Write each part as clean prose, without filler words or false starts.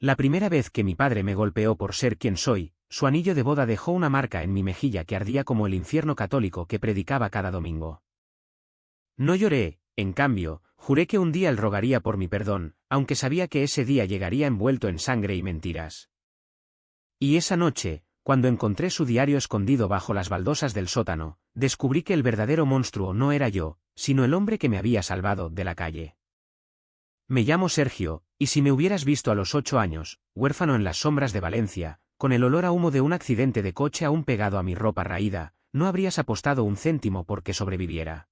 La primera vez que mi padre me golpeó por ser quien soy, su anillo de boda dejó una marca en mi mejilla que ardía como el infierno católico que predicaba cada domingo. No lloré, en cambio, juré que un día él rogaría por mi perdón, aunque sabía que ese día llegaría envuelto en sangre y mentiras. Y esa noche, cuando encontré su diario escondido bajo las baldosas del sótano, descubrí que el verdadero monstruo no era yo, sino el hombre que me había salvado de la calle. Me llamo Sergio, y si me hubieras visto a los 8 años, huérfano en las sombras de Valencia, con el olor a humo de un accidente de coche aún pegado a mi ropa raída, no habrías apostado un céntimo porque sobreviviera.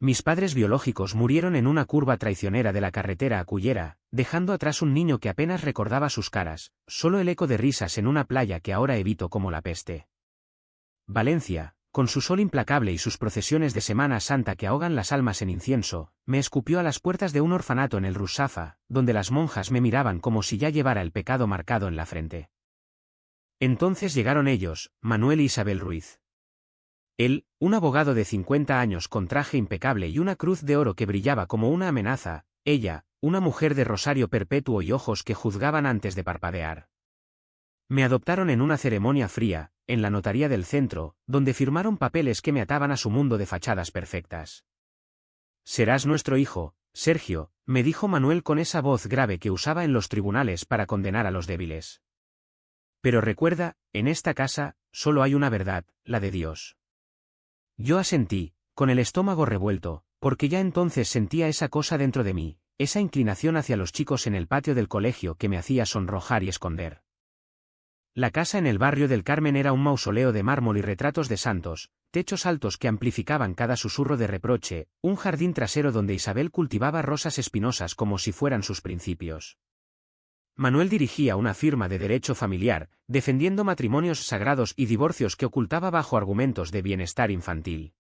Mis padres biológicos murieron en una curva traicionera de la carretera a Cullera, dejando atrás un niño que apenas recordaba sus caras, solo el eco de risas en una playa que ahora evito como la peste. Valencia, con su sol implacable y sus procesiones de Semana Santa que ahogan las almas en incienso, me escupió a las puertas de un orfanato en el Russafa, donde las monjas me miraban como si ya llevara el pecado marcado en la frente. Entonces llegaron ellos, Manuel y Isabel Ruiz. Él, un abogado de 50 años con traje impecable y una cruz de oro que brillaba como una amenaza, ella, una mujer de rosario perpetuo y ojos que juzgaban antes de parpadear. Me adoptaron en una ceremonia fría, en la notaría del centro, donde firmaron papeles que me ataban a su mundo de fachadas perfectas. «Serás nuestro hijo, Sergio», me dijo Manuel con esa voz grave que usaba en los tribunales para condenar a los débiles. «Pero recuerda, en esta casa, solo hay una verdad, la de Dios». Yo asentí, con el estómago revuelto, porque ya entonces sentía esa cosa dentro de mí, esa inclinación hacia los chicos en el patio del colegio que me hacía sonrojar y esconder. La casa en el barrio del Carmen era un mausoleo de mármol y retratos de santos, techos altos que amplificaban cada susurro de reproche, un jardín trasero donde Isabel cultivaba rosas espinosas como si fueran sus principios. Manuel dirigía una firma de derecho familiar, defendiendo matrimonios sagrados y divorcios que ocultaba bajo argumentos de bienestar infantil.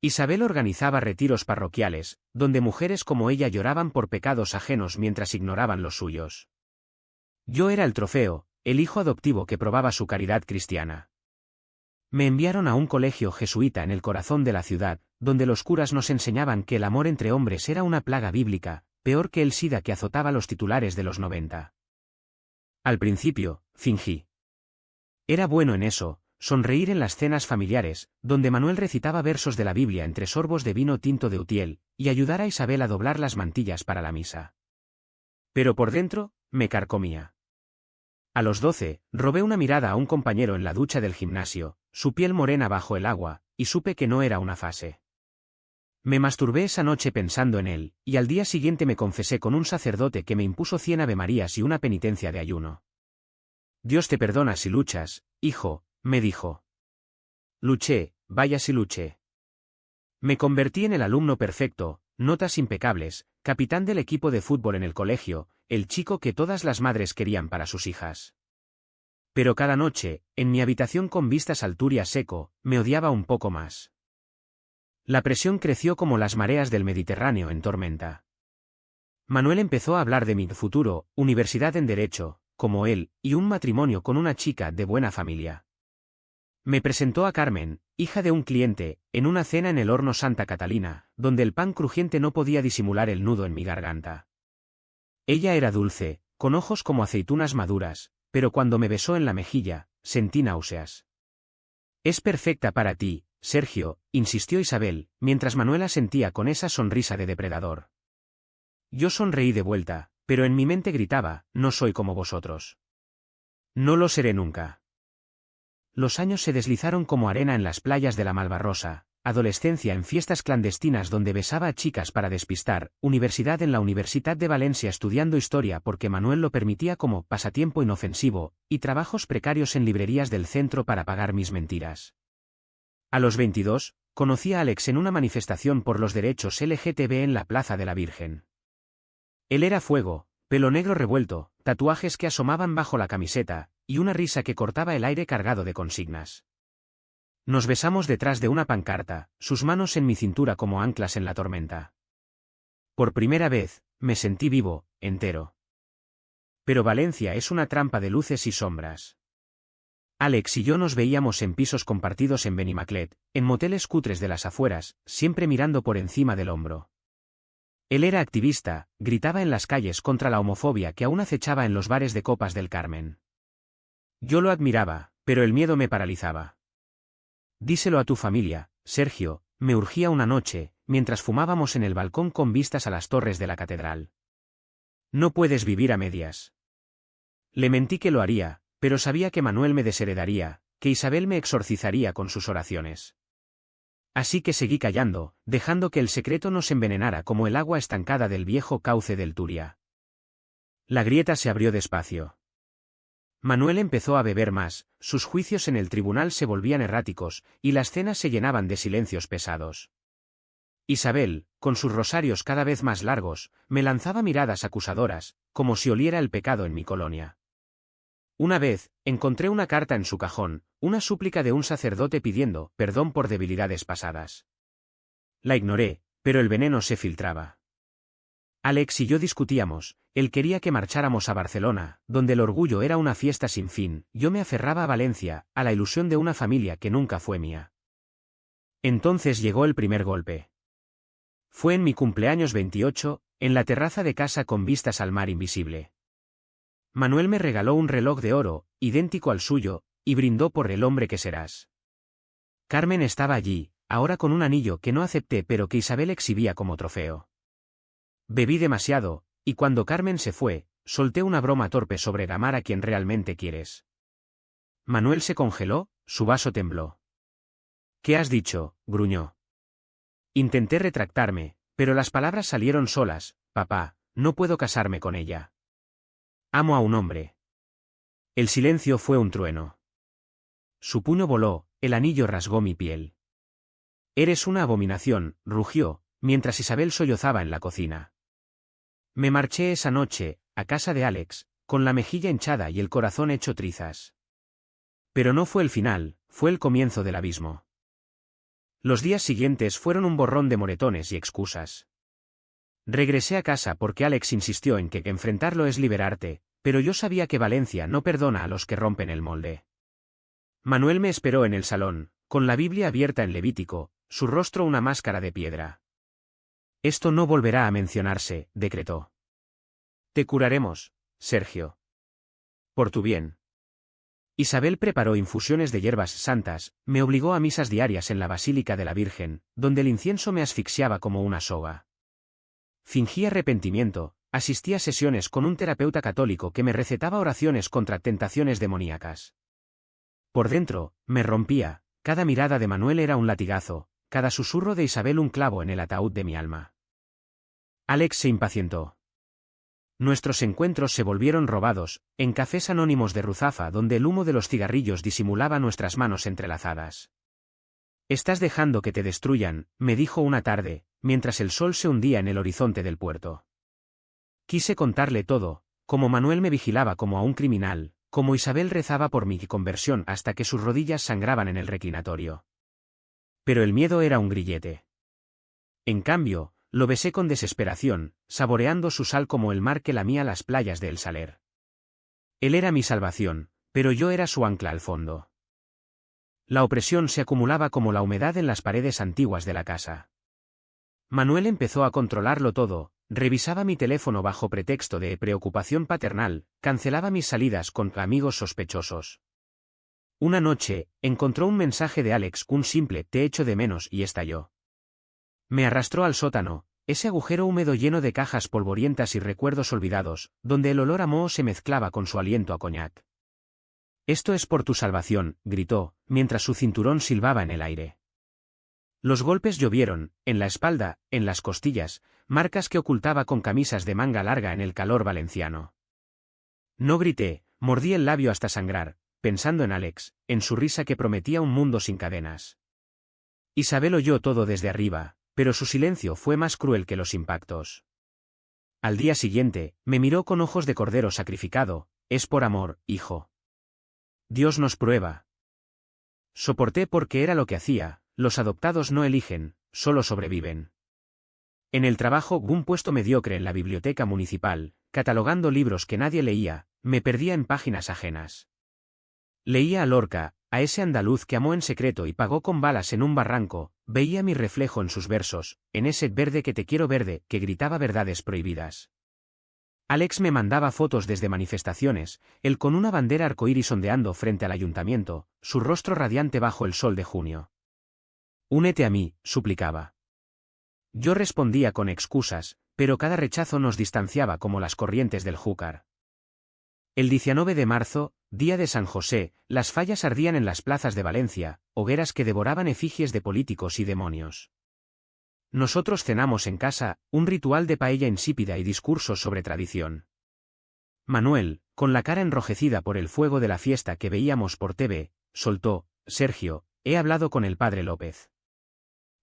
Isabel organizaba retiros parroquiales, donde mujeres como ella lloraban por pecados ajenos mientras ignoraban los suyos. Yo era el trofeo, el hijo adoptivo que probaba su caridad cristiana. Me enviaron a un colegio jesuita en el corazón de la ciudad, donde los curas nos enseñaban que el amor entre hombres era una plaga bíblica, peor que el SIDA que azotaba los titulares de los 90. Al principio, fingí. Era bueno en eso, sonreír en las cenas familiares, donde Manuel recitaba versos de la Biblia entre sorbos de vino tinto de Utiel, y ayudar a Isabel a doblar las mantillas para la misa. Pero por dentro, me carcomía. A los 12, robé una mirada a un compañero en la ducha del gimnasio, su piel morena bajo el agua, y supe que no era una fase. Me masturbé esa noche pensando en él, y al día siguiente me confesé con un sacerdote que me impuso 100 avemarías y una penitencia de ayuno. «Dios te perdona si luchas, hijo», me dijo. Luché, vaya si luché. Me convertí en el alumno perfecto, notas impecables, capitán del equipo de fútbol en el colegio, el chico que todas las madres querían para sus hijas. Pero cada noche, en mi habitación con vistas al Turia seco, me odiaba un poco más. La presión creció como las mareas del Mediterráneo en tormenta. Manuel empezó a hablar de mi futuro, universidad en Derecho, como él, y un matrimonio con una chica de buena familia. Me presentó a Carmen, hija de un cliente, en una cena en el horno Santa Catalina, donde el pan crujiente no podía disimular el nudo en mi garganta. Ella era dulce, con ojos como aceitunas maduras, pero cuando me besó en la mejilla, sentí náuseas. «Es perfecta para ti, Sergio», insistió Isabel, mientras Manuel asentía con esa sonrisa de depredador. Yo sonreí de vuelta, pero en mi mente gritaba, «No soy como vosotros. No lo seré nunca». Los años se deslizaron como arena en las playas de la Malvarrosa, adolescencia en fiestas clandestinas donde besaba a chicas para despistar, universidad en la Universitat de Valencia estudiando historia porque Manuel lo permitía como pasatiempo inofensivo, y trabajos precarios en librerías del centro para pagar mis mentiras. A los 22, conocí a Alex en una manifestación por los derechos LGTB en la Plaza de la Virgen. Él era fuego, pelo negro revuelto, tatuajes que asomaban bajo la camiseta, y una risa que cortaba el aire cargado de consignas. Nos besamos detrás de una pancarta, sus manos en mi cintura como anclas en la tormenta. Por primera vez, me sentí vivo, entero. Pero Valencia es una trampa de luces y sombras. Alex y yo nos veíamos en pisos compartidos en Benimaclet, en moteles cutres de las afueras, siempre mirando por encima del hombro. Él era activista, gritaba en las calles contra la homofobia que aún acechaba en los bares de copas del Carmen. Yo lo admiraba, pero el miedo me paralizaba. Díselo a tu familia, Sergio, me urgía una noche, mientras fumábamos en el balcón con vistas a las torres de la catedral. No puedes vivir a medias. Le mentí que lo haría, pero sabía que Manuel me desheredaría, que Isabel me exorcizaría con sus oraciones. Así que seguí callando, dejando que el secreto nos envenenara como el agua estancada del viejo cauce del Turia. La grieta se abrió despacio. Manuel empezó a beber más, sus juicios en el tribunal se volvían erráticos, y las cenas se llenaban de silencios pesados. Isabel, con sus rosarios cada vez más largos, me lanzaba miradas acusadoras, como si oliera el pecado en mi colonia. Una vez, encontré una carta en su cajón, una súplica de un sacerdote pidiendo perdón por debilidades pasadas. La ignoré, pero el veneno se filtraba. Alex y yo discutíamos, él quería que marcháramos a Barcelona, donde el orgullo era una fiesta sin fin, yo me aferraba a Valencia, a la ilusión de una familia que nunca fue mía. Entonces llegó el primer golpe. Fue en mi cumpleaños 28, en la terraza de casa con vistas al mar invisible. Manuel me regaló un reloj de oro, idéntico al suyo, y brindó por el hombre que serás. Carmen estaba allí, ahora con un anillo que no acepté pero que Isabel exhibía como trofeo. Bebí demasiado, y cuando Carmen se fue, solté una broma torpe sobre amar a quien realmente quieres. Manuel se congeló, su vaso tembló. ¿Qué has dicho?, gruñó. Intenté retractarme, pero las palabras salieron solas. Papá, no puedo casarme con ella. Amo a un hombre. El silencio fue un trueno. Su puño voló, el anillo rasgó mi piel. Eres una abominación, rugió, mientras Isabel sollozaba en la cocina. Me marché esa noche, a casa de Alex, con la mejilla hinchada y el corazón hecho trizas. Pero no fue el final, fue el comienzo del abismo. Los días siguientes fueron un borrón de moretones y excusas. Regresé a casa porque Alex insistió en que enfrentarlo es liberarte, pero yo sabía que Valencia no perdona a los que rompen el molde. Manuel me esperó en el salón, con la Biblia abierta en Levítico, su rostro una máscara de piedra. Esto no volverá a mencionarse, decretó. Te curaremos, Sergio. Por tu bien. Isabel preparó infusiones de hierbas santas, me obligó a misas diarias en la Basílica de la Virgen, donde el incienso me asfixiaba como una soga. Fingí arrepentimiento, asistí a sesiones con un terapeuta católico que me recetaba oraciones contra tentaciones demoníacas. Por dentro, me rompía, cada mirada de Manuel era un latigazo, cada susurro de Isabel un clavo en el ataúd de mi alma. Alex se impacientó. Nuestros encuentros se volvieron robados, en cafés anónimos de Ruzafa donde el humo de los cigarrillos disimulaba nuestras manos entrelazadas. Estás dejando que te destruyan, me dijo una tarde, mientras el sol se hundía en el horizonte del puerto. Quise contarle todo, como Manuel me vigilaba como a un criminal, como Isabel rezaba por mi conversión hasta que sus rodillas sangraban en el reclinatorio. Pero el miedo era un grillete. En cambio, lo besé con desesperación, saboreando su sal como el mar que lamía las playas de El Saler. Él era mi salvación, pero yo era su ancla al fondo. La opresión se acumulaba como la humedad en las paredes antiguas de la casa. Manuel empezó a controlarlo todo, revisaba mi teléfono bajo pretexto de preocupación paternal, cancelaba mis salidas con amigos sospechosos. Una noche, encontró un mensaje de Alex, un simple "te echo de menos" y estalló. Me arrastró al sótano, ese agujero húmedo lleno de cajas polvorientas y recuerdos olvidados, donde el olor a moho se mezclaba con su aliento a coñac. Esto es por tu salvación, gritó, mientras su cinturón silbaba en el aire. Los golpes llovieron, en la espalda, en las costillas, marcas que ocultaba con camisas de manga larga en el calor valenciano. No grité, mordí el labio hasta sangrar, pensando en Alex, en su risa que prometía un mundo sin cadenas. Isabel oyó todo desde arriba, pero su silencio fue más cruel que los impactos. Al día siguiente, me miró con ojos de cordero sacrificado, es por amor, hijo. Dios nos prueba. Soporté porque era lo que hacía, los adoptados no eligen, solo sobreviven. En el trabajo, un puesto mediocre en la biblioteca municipal, catalogando libros que nadie leía, me perdía en páginas ajenas. Leía a Lorca, a ese andaluz que amó en secreto y pagó con balas en un barranco, veía mi reflejo en sus versos, en ese verde que te quiero verde, que gritaba verdades prohibidas. Alex me mandaba fotos desde manifestaciones, él con una bandera arcoíris ondeando frente al ayuntamiento, su rostro radiante bajo el sol de junio. Únete a mí, suplicaba. Yo respondía con excusas, pero cada rechazo nos distanciaba como las corrientes del Júcar. El 19 de marzo, día de San José, las fallas ardían en las plazas de Valencia, hogueras que devoraban efigies de políticos y demonios. Nosotros cenamos en casa, un ritual de paella insípida y discursos sobre tradición. Manuel, con la cara enrojecida por el fuego de la fiesta que veíamos por TV, soltó: Sergio, he hablado con el padre López.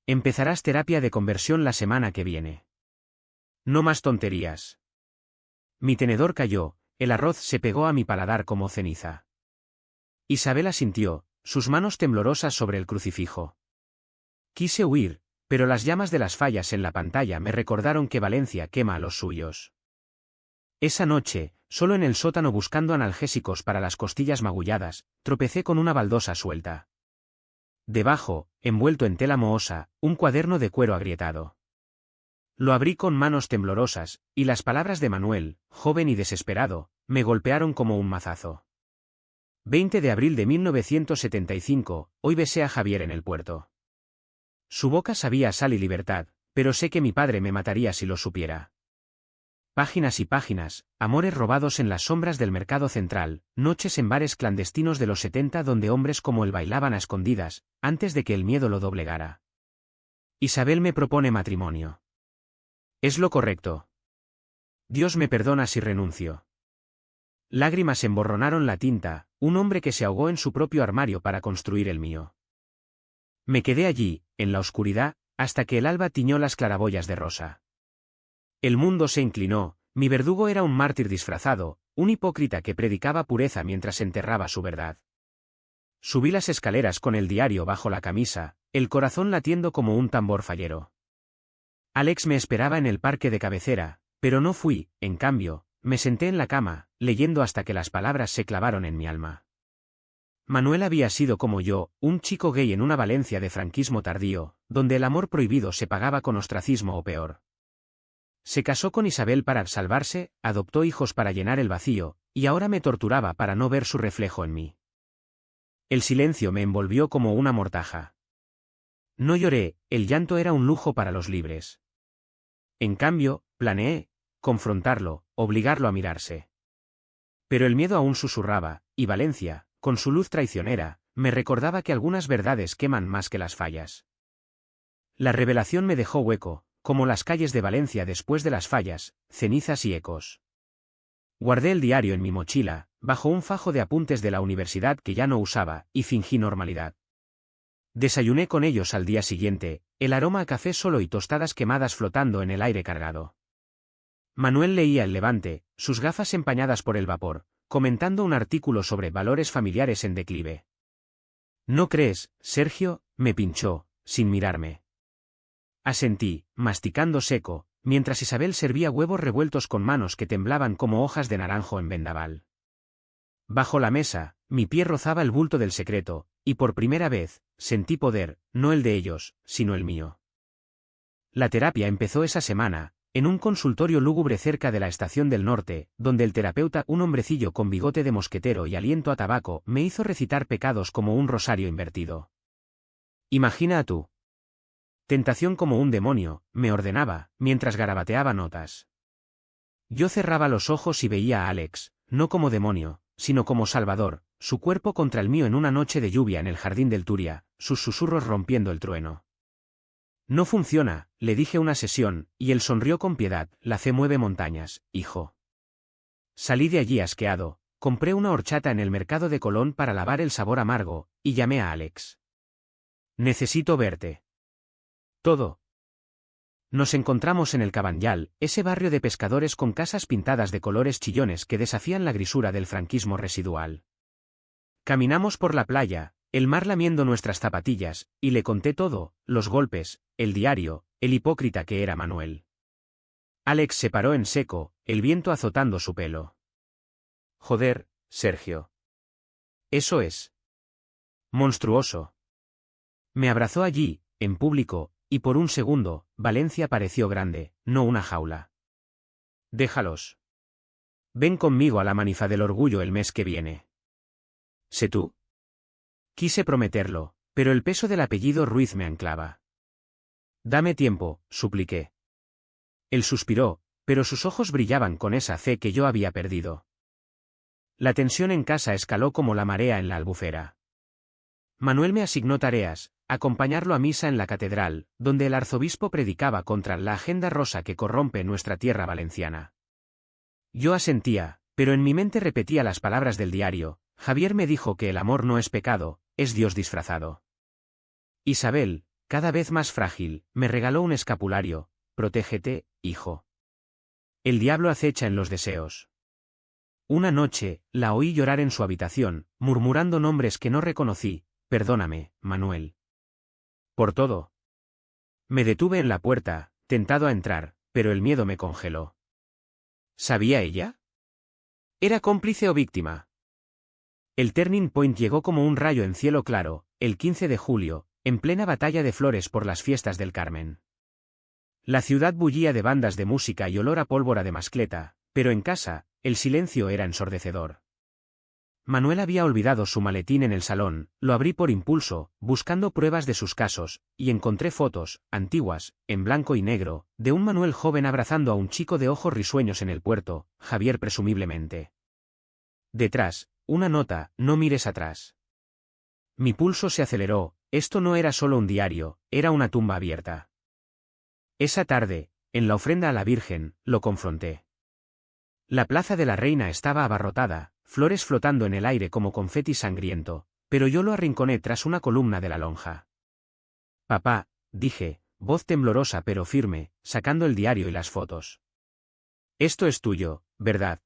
Empezarás terapia de conversión la semana que viene. No más tonterías. Mi tenedor cayó, el arroz se pegó a mi paladar como ceniza. Isabel asintió, sus manos temblorosas sobre el crucifijo. Quise huir, pero las llamas de las fallas en la pantalla me recordaron que Valencia quema a los suyos. Esa noche, solo en el sótano buscando analgésicos para las costillas magulladas, tropecé con una baldosa suelta. Debajo, envuelto en tela mohosa, un cuaderno de cuero agrietado. Lo abrí con manos temblorosas, y las palabras de Manuel, joven y desesperado, me golpearon como un mazazo. 20 de abril de 1975, hoy besé a Javier en el puerto. Su boca sabía a sal y libertad, pero sé que mi padre me mataría si lo supiera. Páginas y páginas, amores robados en las sombras del mercado central, noches en bares clandestinos de los 70 donde hombres como él bailaban a escondidas, antes de que el miedo lo doblegara. Isabel me propone matrimonio. Es lo correcto. Dios me perdona si renuncio. Lágrimas emborronaron la tinta, un hombre que se ahogó en su propio armario para construir el mío. Me quedé allí, en la oscuridad, hasta que el alba tiñó las claraboyas de rosa. El mundo se inclinó, mi verdugo era un mártir disfrazado, un hipócrita que predicaba pureza mientras enterraba su verdad. Subí las escaleras con el diario bajo la camisa, el corazón latiendo como un tambor fallero. Alex me esperaba en el parque de cabecera, pero no fui, en cambio, me senté en la cama, leyendo hasta que las palabras se clavaron en mi alma. Manuel había sido como yo, un chico gay en una Valencia de franquismo tardío, donde el amor prohibido se pagaba con ostracismo o peor. Se casó con Isabel para salvarse, adoptó hijos para llenar el vacío, y ahora me torturaba para no ver su reflejo en mí. El silencio me envolvió como una mortaja. No lloré, el llanto era un lujo para los libres. En cambio, planeé confrontarlo, obligarlo a mirarse. Pero el miedo aún susurraba, y Valencia, con su luz traicionera, me recordaba que algunas verdades queman más que las fallas. La revelación me dejó hueco, como las calles de Valencia después de las fallas, cenizas y ecos. Guardé el diario en mi mochila, bajo un fajo de apuntes de la universidad que ya no usaba, y fingí normalidad. Desayuné con ellos al día siguiente, el aroma a café solo y tostadas quemadas flotando en el aire cargado. Manuel leía El Levante, sus gafas empañadas por el vapor, comentando un artículo sobre valores familiares en declive. ¿No crees, Sergio?, me pinchó, sin mirarme. Asentí, masticando seco, mientras Isabel servía huevos revueltos con manos que temblaban como hojas de naranjo en vendaval. Bajo la mesa, mi pie rozaba el bulto del secreto, y por primera vez, sentí poder, no el de ellos, sino el mío. La terapia empezó esa semana, en un consultorio lúgubre cerca de la Estación del Norte, donde el terapeuta, un hombrecillo con bigote de mosquetero y aliento a tabaco, me hizo recitar pecados como un rosario invertido. Imagina a tú. Tentación como un demonio, me ordenaba, mientras garabateaba notas. Yo cerraba los ojos y veía a Alex, no como demonio, sino como Salvador, su cuerpo contra el mío en una noche de lluvia en el jardín del Turia, sus susurros rompiendo el trueno. No funciona, le dije una sesión, y él sonrió con piedad, la fe mueve montañas, hijo. Salí de allí asqueado, compré una horchata en el mercado de Colón para lavar el sabor amargo, y llamé a Alex. Necesito verte. Todo. Nos encontramos en el Cabanyal, ese barrio de pescadores con casas pintadas de colores chillones que desafían la grisura del franquismo residual. Caminamos por la playa, el mar lamiendo nuestras zapatillas, y le conté todo, los golpes, el diario, el hipócrita que era Manuel. Alex se paró en seco, el viento azotando su pelo. Joder, Sergio. Eso es monstruoso. Me abrazó allí, en público, y por un segundo, Valencia pareció grande, no una jaula. Déjalos. Ven conmigo a la Manifa del Orgullo el mes que viene. ¿Sé tú? Quise prometerlo, pero el peso del apellido Ruiz me anclaba. Dame tiempo, supliqué. Él suspiró, pero sus ojos brillaban con esa fe que yo había perdido. La tensión en casa escaló como la marea en la albufera. Manuel me asignó tareas: acompañarlo a misa en la catedral, donde el arzobispo predicaba contra la agenda rosa que corrompe nuestra tierra valenciana. Yo asentía, pero en mi mente repetía las palabras del diario: Javier me dijo que el amor no es pecado, es Dios disfrazado. Isabel, cada vez más frágil, me regaló un escapulario: protégete, hijo. El diablo acecha en los deseos. Una noche, la oí llorar en su habitación, murmurando nombres que no reconocí: perdóname, Manuel. Por todo. Me detuve en la puerta, tentado a entrar, pero el miedo me congeló. ¿Sabía ella? ¿Era cómplice o víctima? El turning point llegó como un rayo en cielo claro, el 15 de julio, en plena batalla de flores por las fiestas del Carmen. La ciudad bullía de bandas de música y olor a pólvora de mascleta, pero en casa, el silencio era ensordecedor. Manuel había olvidado su maletín en el salón, lo abrí por impulso, buscando pruebas de sus casos, y encontré fotos, antiguas, en blanco y negro, de un Manuel joven abrazando a un chico de ojos risueños en el puerto, Javier presumiblemente. Detrás, una nota: no mires atrás. Mi pulso se aceleró: esto no era solo un diario, era una tumba abierta. Esa tarde, en la ofrenda a la Virgen, lo confronté. La plaza de la Reina estaba abarrotada, flores flotando en el aire como confeti sangriento, pero yo lo arrinconé tras una columna de la lonja. Papá, dije, voz temblorosa pero firme, sacando el diario y las fotos. Esto es tuyo, ¿verdad?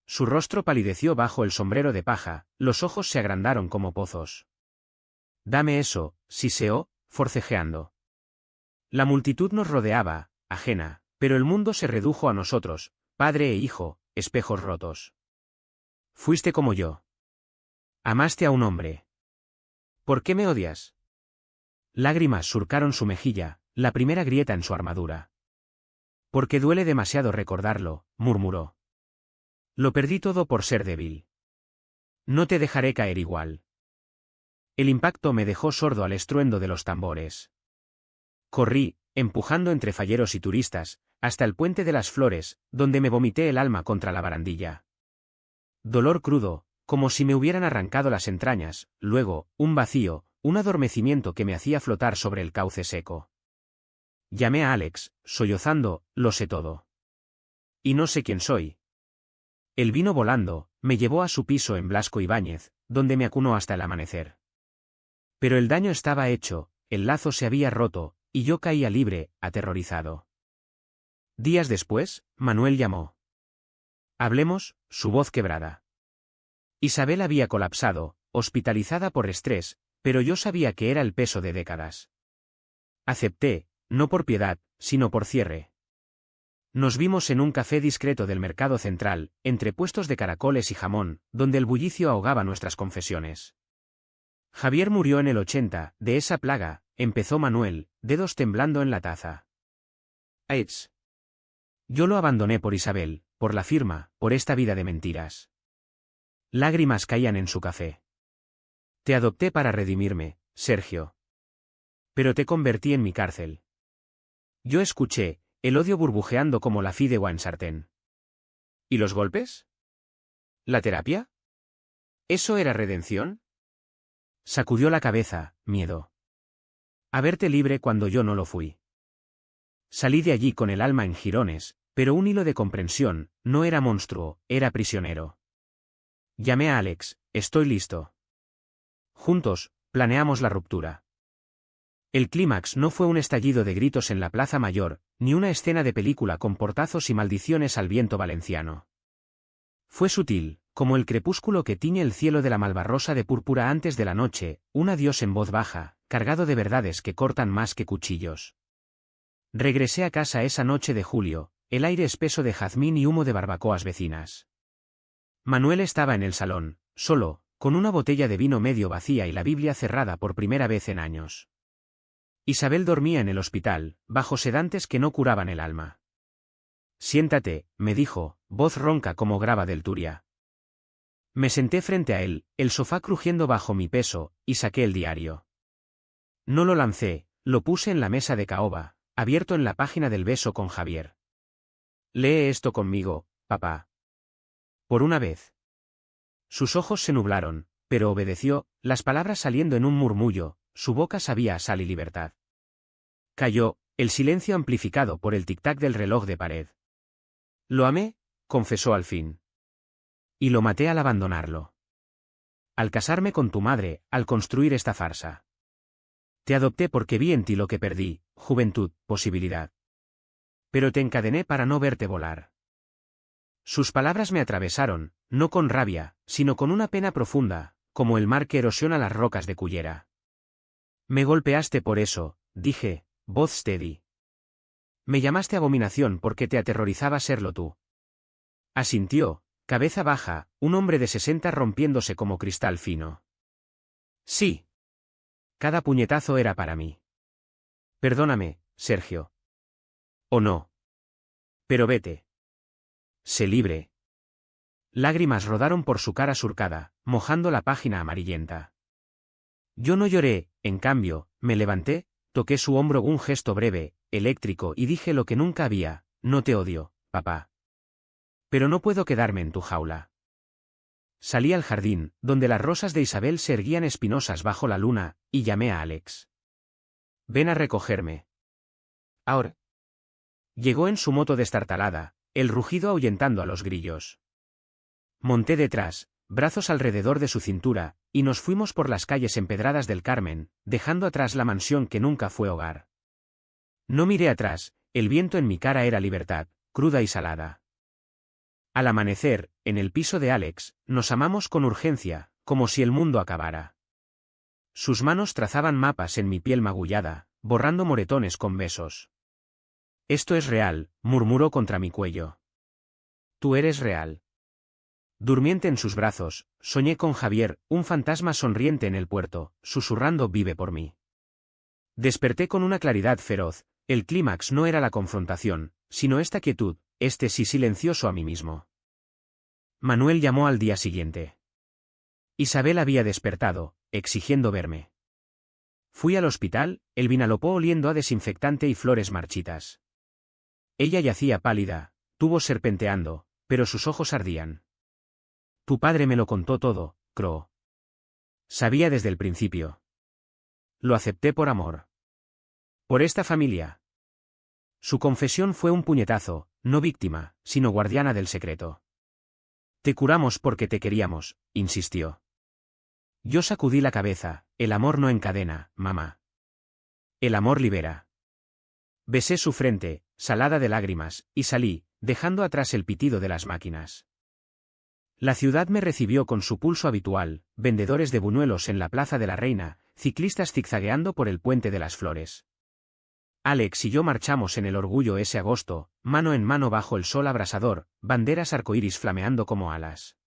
Su rostro palideció bajo el sombrero de paja, los ojos se agrandaron como pozos. Dame eso, siseó, forcejeando. La multitud nos rodeaba, ajena, pero el mundo se redujo a nosotros, padre e hijo, espejos rotos. Fuiste como yo. Amaste a un hombre. ¿Por qué me odias? Lágrimas surcaron su mejilla, la primera grieta en su armadura. Porque duele demasiado recordarlo, murmuró. Lo perdí todo por ser débil. No te dejaré caer igual. El impacto me dejó sordo al estruendo de los tambores. Corrí, empujando entre falleros y turistas, hasta el Puente de las Flores, donde me vomité el alma contra la barandilla. Dolor crudo, como si me hubieran arrancado las entrañas, luego, un vacío, un adormecimiento que me hacía flotar sobre el cauce seco. Llamé a Alex, sollozando: lo sé todo. Y no sé quién soy. Él vino volando, me llevó a su piso en Blasco Ibáñez, donde me acunó hasta el amanecer. Pero el daño estaba hecho, el lazo se había roto, y yo caía libre, aterrorizado. Días después, Manuel llamó. Hablemos, su voz quebrada. Isabel había colapsado, hospitalizada por estrés, pero yo sabía que era el peso de décadas. Acepté, no por piedad, sino por cierre. Nos vimos en un café discreto del Mercado Central, entre puestos de caracoles y jamón, donde el bullicio ahogaba nuestras confesiones. Javier murió en el 80, de esa plaga, empezó Manuel, dedos temblando en la taza. AIDS. Yo lo abandoné por Isabel, por la firma, por esta vida de mentiras. Lágrimas caían en su café. Te adopté para redimirme, Sergio. Pero te convertí en mi cárcel. Yo escuché, el odio burbujeando como la fideuá en sartén. ¿Y los golpes? ¿La terapia? ¿Eso era redención? Sacudió la cabeza: miedo. A verte libre cuando yo no lo fui. Salí de allí con el alma en jirones, pero un hilo de comprensión: no era monstruo, era prisionero. Llamé a Alex: estoy listo. Juntos, planeamos la ruptura. El clímax no fue un estallido de gritos en la Plaza Mayor, ni una escena de película con portazos y maldiciones al viento valenciano. Fue sutil, como el crepúsculo que tiñe el cielo de la Malvarrosa de púrpura antes de la noche, un adiós en voz baja, cargado de verdades que cortan más que cuchillos. Regresé a casa esa noche de julio, el aire espeso de jazmín y humo de barbacoas vecinas. Manuel estaba en el salón, solo, con una botella de vino medio vacía y la Biblia cerrada por primera vez en años. Isabel dormía en el hospital, bajo sedantes que no curaban el alma. Siéntate, me dijo, voz ronca como grava del Turia. Me senté frente a él, el sofá crujiendo bajo mi peso, y saqué el diario. No lo lancé, lo puse en la mesa de caoba, abierto en la página del beso con Javier. Lee esto conmigo, papá. Por una vez. Sus ojos se nublaron, pero obedeció, las palabras saliendo en un murmullo, su boca sabía a sal y libertad. Cayó, el silencio amplificado por el tic-tac del reloj de pared. Lo amé, confesó al fin. Y lo maté al abandonarlo. Al casarme con tu madre, al construir esta farsa. Te adopté porque vi en ti lo que perdí, juventud, posibilidad. Pero te encadené para no verte volar. Sus palabras me atravesaron, no con rabia, sino con una pena profunda, como el mar que erosiona las rocas de Cullera. Me golpeaste por eso, dije, voz steady. Me llamaste abominación porque te aterrorizaba serlo tú. Asintió, cabeza baja, un hombre de 60 rompiéndose como cristal fino. Sí. Cada puñetazo era para mí. Perdóname, Sergio. ¿O no? Pero vete. Sé libre. Lágrimas rodaron por su cara surcada, mojando la página amarillenta. Yo no lloré, en cambio, me levanté, toqué su hombro un gesto breve, eléctrico y dije lo que nunca había, no te odio, papá. Pero no puedo quedarme en tu jaula. Salí al jardín, donde las rosas de Isabel se erguían espinosas bajo la luna, y llamé a Alex. Ven a recogerme. Ahora. Llegó en su moto destartalada, el rugido ahuyentando a los grillos. Monté detrás, brazos alrededor de su cintura, y nos fuimos por las calles empedradas del Carmen, dejando atrás la mansión que nunca fue hogar. No miré atrás, el viento en mi cara era libertad, cruda y salada. Al amanecer, en el piso de Alex, nos amamos con urgencia, como si el mundo acabara. Sus manos trazaban mapas en mi piel magullada, borrando moretones con besos. Esto es real, murmuró contra mi cuello. Tú eres real. Durmiente en sus brazos, soñé con Javier, un fantasma sonriente en el puerto, susurrando vive por mí. Desperté con una claridad feroz, el clímax no era la confrontación, sino esta quietud, este sí silencioso a mí mismo. Manuel llamó al día siguiente. Isabel había despertado, exigiendo verme. Fui al hospital, el vinalopó oliendo a desinfectante y flores marchitas. Ella yacía pálida, tubos serpenteando, pero sus ojos ardían. Tu padre me lo contó todo, croó. Sabía desde el principio. Lo acepté por amor. Por esta familia. Su confesión fue un puñetazo, no víctima, sino guardiana del secreto. Te curamos porque te queríamos, insistió. Yo sacudí la cabeza, el amor no encadena, mamá. El amor libera. Besé su frente, salada de lágrimas, y salí, dejando atrás el pitido de las máquinas. La ciudad me recibió con su pulso habitual, vendedores de buñuelos en la Plaza de la Reina, ciclistas zigzagueando por el Puente de las Flores. Alex y yo marchamos en el orgullo ese agosto, mano en mano bajo el sol abrasador, banderas arcoíris flameando como alas.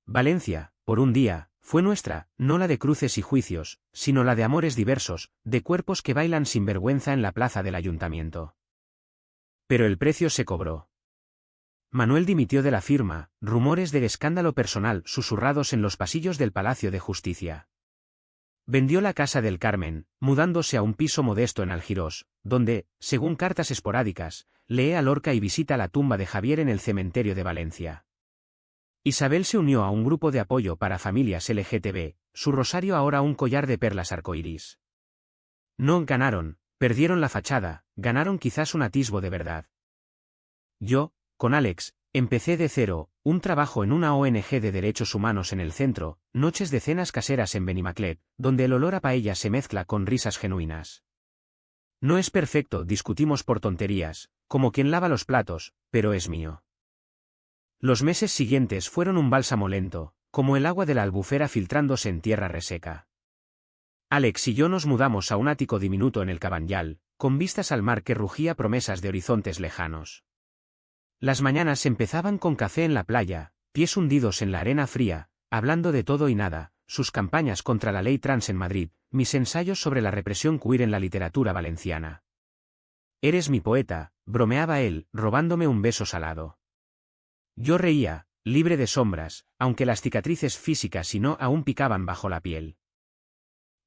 Valencia, por un día, fue nuestra, no la de cruces y juicios, sino la de amores diversos, de cuerpos que bailan sin vergüenza en la plaza del ayuntamiento. Pero el precio se cobró. Manuel dimitió de la firma, rumores de escándalo personal susurrados en los pasillos del Palacio de Justicia. Vendió la casa del Carmen, mudándose a un piso modesto en Algirós, donde, según cartas esporádicas, lee a Lorca y visita la tumba de Javier en el cementerio de Valencia. Isabel se unió a un grupo de apoyo para familias LGTB, su rosario ahora un collar de perlas arcoíris. No ganaron, perdieron la fachada, ganaron quizás un atisbo de verdad. Yo, con Alex, empecé de cero, un trabajo en una ONG de derechos humanos en el centro, noches de cenas caseras en Benimaclet, donde el olor a paella se mezcla con risas genuinas. No es perfecto, discutimos por tonterías, como quien lava los platos, pero es mío. Los meses siguientes fueron un bálsamo lento, como el agua de la albufera filtrándose en tierra reseca. Alex y yo nos mudamos a un ático diminuto en el Cabanyal, con vistas al mar que rugía promesas de horizontes lejanos. Las mañanas empezaban con café en la playa, pies hundidos en la arena fría, hablando de todo y nada, sus campañas contra la ley trans en Madrid, mis ensayos sobre la represión queer en la literatura valenciana. Eres mi poeta, bromeaba él, robándome un beso salado. Yo reía, libre de sombras, aunque las cicatrices físicas y no aún picaban bajo la piel.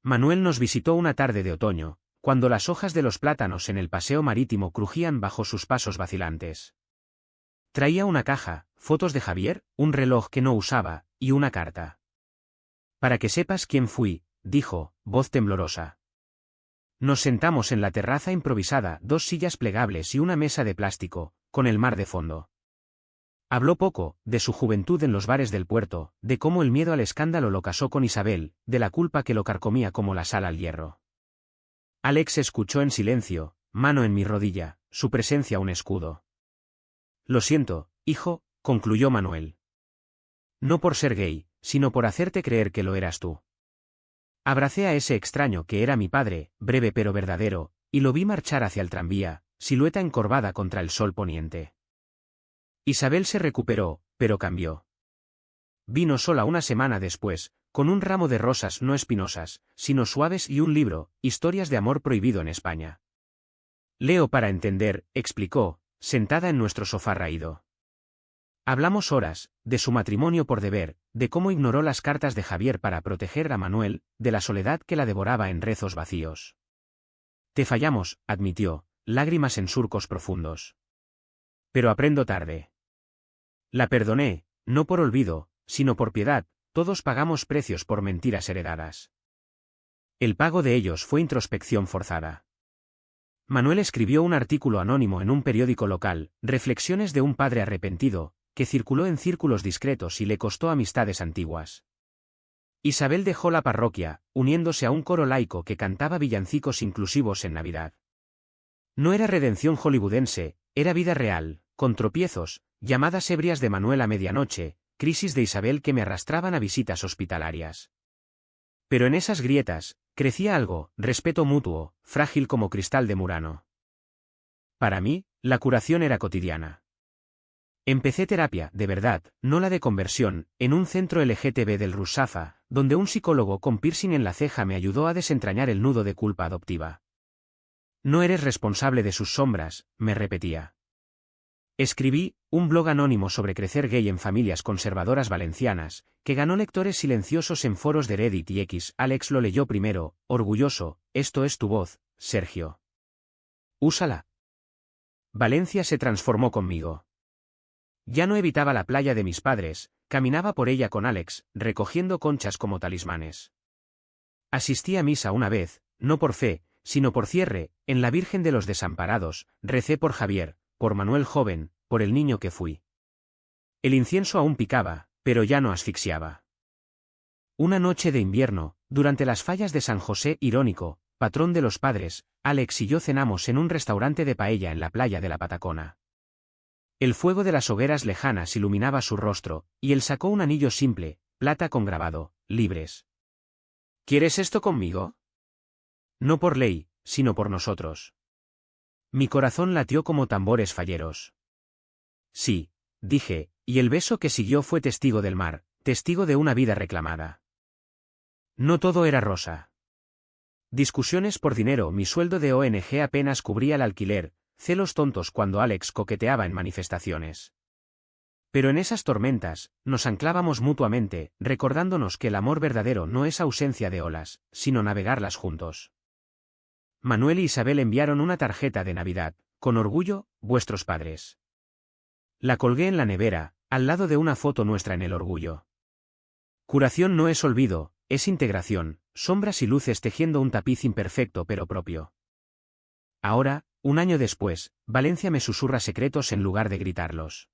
Manuel nos visitó una tarde de otoño, cuando las hojas de los plátanos en el paseo marítimo crujían bajo sus pasos vacilantes. Traía una caja, fotos de Javier, un reloj que no usaba, y una carta. Para que sepas quién fui, dijo, voz temblorosa. Nos sentamos en la terraza improvisada, 2 sillas plegables y una mesa de plástico, con el mar de fondo. Habló poco, de su juventud en los bares del puerto, de cómo el miedo al escándalo lo casó con Isabel, de la culpa que lo carcomía como la sal al hierro. Alex escuchó en silencio, mano en mi rodilla, su presencia un escudo. Lo siento, hijo, concluyó Manuel. No por ser gay, sino por hacerte creer que lo eras tú. Abracé a ese extraño que era mi padre, breve pero verdadero, y lo vi marchar hacia el tranvía, silueta encorvada contra el sol poniente. Isabel se recuperó, pero cambió. Vino sola una semana después, con un ramo de rosas no espinosas, sino suaves y un libro, Historias de amor prohibido en España. Leo para entender, explicó, sentada en nuestro sofá raído. Hablamos horas, de su matrimonio por deber, de cómo ignoró las cartas de Javier para proteger a Manuel, de la soledad que la devoraba en rezos vacíos. Te fallamos, admitió, lágrimas en surcos profundos. Pero aprendo tarde. La perdoné, no por olvido, sino por piedad, todos pagamos precios por mentiras heredadas. El pago de ellos fue introspección forzada. Manuel escribió un artículo anónimo en un periódico local, Reflexiones de un padre arrepentido, que circuló en círculos discretos y le costó amistades antiguas. Isabel dejó la parroquia, uniéndose a un coro laico que cantaba villancicos inclusivos en Navidad. No era redención hollywoodense, era vida real, con tropiezos, llamadas ebrias de Manuel a medianoche, crisis de Isabel que me arrastraban a visitas hospitalarias. Pero en esas grietas, crecía algo, respeto mutuo, frágil como cristal de Murano. Para mí, la curación era cotidiana. Empecé terapia, de verdad, no la de conversión, en un centro LGTB del Rusafa, donde un psicólogo con piercing en la ceja me ayudó a desentrañar el nudo de culpa adoptiva. No eres responsable de sus sombras, me repetía. Escribí un blog anónimo sobre crecer gay en familias conservadoras valencianas, que ganó lectores silenciosos en foros de Reddit y X. Alex lo leyó primero, orgulloso, esto es tu voz, Sergio. Úsala. Valencia se transformó conmigo. Ya no evitaba la playa de mis padres, caminaba por ella con Alex, recogiendo conchas como talismanes. Asistí a misa una vez, no por fe, sino por cierre, en la Virgen de los Desamparados, recé por Javier, por Manuel joven, por el niño que fui. El incienso aún picaba, pero ya no asfixiaba. Una noche de invierno, durante las fallas de San José Irónico, patrón de los padres, Alex y yo cenamos en un restaurante de paella en la playa de la Patacona. El fuego de las hogueras lejanas iluminaba su rostro, y él sacó un anillo simple, plata con grabado, libres. ¿Quieres esto conmigo? No por ley, sino por nosotros. Mi corazón latió como tambores falleros. Sí, dije, y el beso que siguió fue testigo del mar, testigo de una vida reclamada. No todo era rosa. Discusiones por dinero, mi sueldo de ONG apenas cubría el alquiler, celos tontos cuando Alex coqueteaba en manifestaciones. Pero en esas tormentas, nos anclábamos mutuamente, recordándonos que el amor verdadero no es ausencia de olas, sino navegarlas juntos. Manuel y Isabel enviaron una tarjeta de Navidad, con orgullo, vuestros padres. La colgué en la nevera, al lado de una foto nuestra en el orgullo. Curación no es olvido, es integración, sombras y luces tejiendo un tapiz imperfecto pero propio. Ahora, un año después, Valencia me susurra secretos en lugar de gritarlos.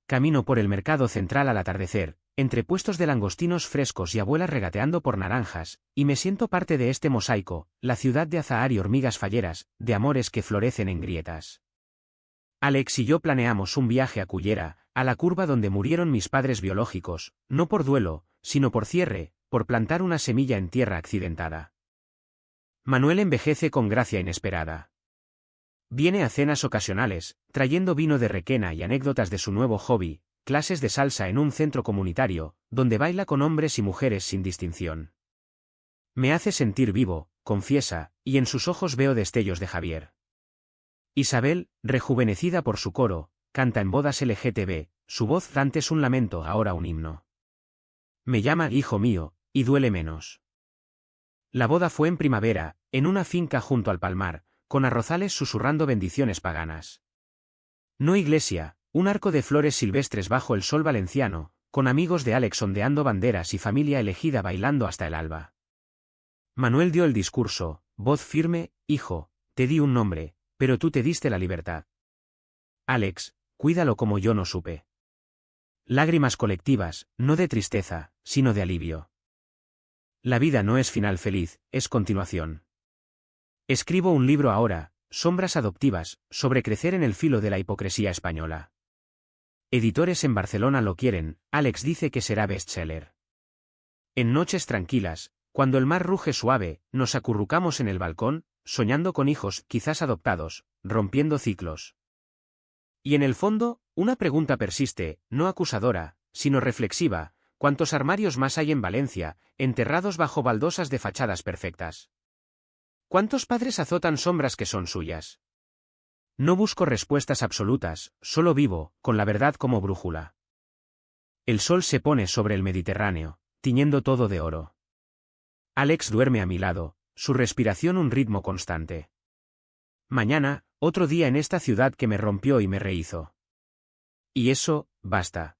Camino por el mercado central al atardecer, entre puestos de langostinos frescos y abuelas regateando por naranjas, y me siento parte de este mosaico, la ciudad de azahar y hormigas falleras, de amores que florecen en grietas. Alex y yo planeamos un viaje a Cullera, a la curva donde murieron mis padres biológicos, no por duelo, sino por cierre, por plantar una semilla en tierra accidentada. Manuel envejece con gracia inesperada. Viene a cenas ocasionales, trayendo vino de Requena y anécdotas de su nuevo hobby, clases de salsa en un centro comunitario, donde baila con hombres y mujeres sin distinción. Me hace sentir vivo, confiesa, y en sus ojos veo destellos de Javier. Isabel, rejuvenecida por su coro, canta en bodas LGTB, su voz antes un lamento, ahora un himno. Me llama hijo mío, y duele menos. La boda fue en primavera, en una finca junto al palmar, con arrozales susurrando bendiciones paganas. No iglesia, un arco de flores silvestres bajo el sol valenciano, con amigos de Alex ondeando banderas y familia elegida bailando hasta el alba. Manuel dio el discurso, voz firme: hijo, te di un nombre, pero tú te diste la libertad. Alex, cuídalo como yo no supe. Lágrimas colectivas, no de tristeza, sino de alivio. La vida no es final feliz, es continuación. Escribo un libro ahora, Sombras adoptivas, sobre crecer en el filo de la hipocresía española. Editores en Barcelona lo quieren, Alex dice que será bestseller. En noches tranquilas, cuando el mar ruge suave, nos acurrucamos en el balcón, soñando con hijos, quizás adoptados, rompiendo ciclos. Y en el fondo, una pregunta persiste, no acusadora, sino reflexiva: ¿cuántos armarios más hay en Valencia, enterrados bajo baldosas de fachadas perfectas? ¿Cuántos padres azotan sombras que son suyas? No busco respuestas absolutas, solo vivo, con la verdad como brújula. El sol se pone sobre el Mediterráneo, tiñendo todo de oro. Alex duerme a mi lado, su respiración un ritmo constante. Mañana, otro día en esta ciudad que me rompió y me rehizo. Y eso, basta.